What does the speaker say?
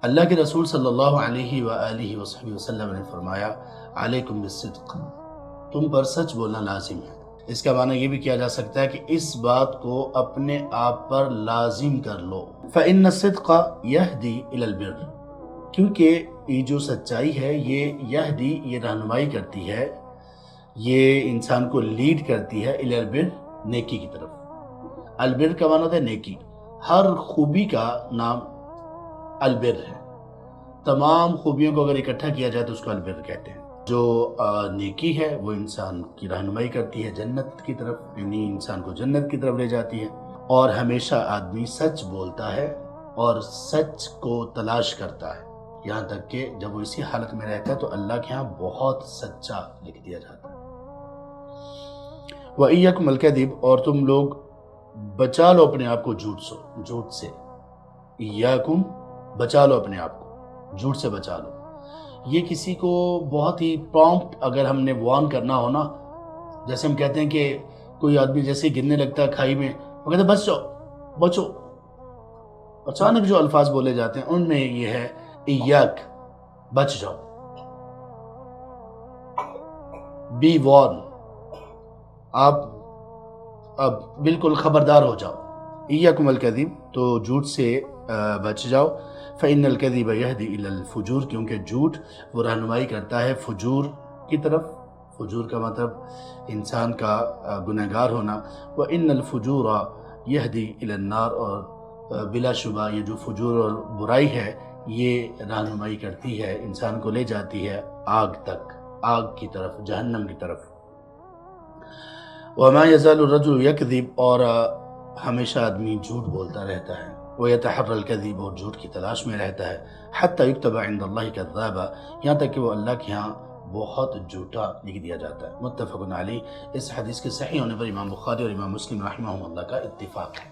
اللہ کے رسول صلی اللہ علیہ وآلہ وصحبہ وسلم نے فرمایا علیکم بالصدق، تم پر سچ بولنا لازم ہے۔ اس کا معنی یہ بھی کیا جا سکتا ہے کہ اس بات کو اپنے آپ پر لازم کر لو۔ فإن الصدق یہدی الی البر، کیونکہ یہ جو سچائی ہے یہ رہنمائی کرتی ہے، یہ انسان کو لیڈ کرتی ہے الی البر، نیکی کی طرف۔ البر کا معنی ہے نیکی، ہر خوبی کا نام البر ہے، تمام خوبیوں کو اگر اکٹھا کیا جائے تو اس کو البر کہتے ہیں۔ جو نیکی ہے وہ انسان کی رہنمائی کرتی ہے جنت کی طرف، یعنی انسان کو جنت کی طرف لے جاتی ہے، اور ہمیشہ آدمی سچ بولتا ہے اور سچ کو تلاش کرتا ہے، یہاں تک کہ جب وہ اسی حالت میں رہتا ہے تو اللہ کے ہاں بہت سچا لکھ دیا جاتا ہے۔ وَإِيَّكُمُ الْكَذِبَ، اور تم لوگ بچا لو اپنے آپ کو جھوٹ سے۔ ایاکم، بچا لو اپنے آپ کو، جھوٹ سے بچا لو۔ یہ کسی کو بہت ہی پرومپٹ اگر ہم نے وارن کرنا ہو نا، جیسے ہم کہتے ہیں کہ کوئی آدمی جیسے گرنے لگتا ہے کھائی میں، وہ کہتے ہیں بچ جاؤ، بچو، اچانک جو الفاظ بولے جاتے ہیں ان میں یہ ہے ایاک، بچ جاؤ، بی وارن، آپ اب بالکل خبردار ہو جاؤ۔ ایاکم الکذب، تو جھوٹ سے بچ جاؤ۔ فإن الکذب یہدی الی الفجور، کیونکہ جھوٹ وہ رہنمائی کرتا ہے فجور کی طرف۔ فجور کا مطلب انسان کا گنہگار ہونا۔ وإن الفجور یہدی الی النار، اور بلا شبہ یہ جو فجور اور برائی ہے یہ رہنمائی کرتی ہے، انسان کو لے جاتی ہے آگ تک، آگ کی طرف، جہنم کی طرف۔ وما يزال الرجل يكذب، اور ہمیشہ آدمی جھوٹ بولتا رہتا ہے۔ ويتحرى الكذب، اور جھوٹ کی تلاش میں رہتا ہے۔ حتى يكتب عند الله كذابا، یہاں تک کہ وہ اللہ کے ہاں بہت جھوٹا لکھ دیا جاتا ہے۔ متفق علیہ، اس حدیث کے صحیح ہونے پر امام بخاری اور امام مسلم رحمہم اللہ کا اتفاق ہے۔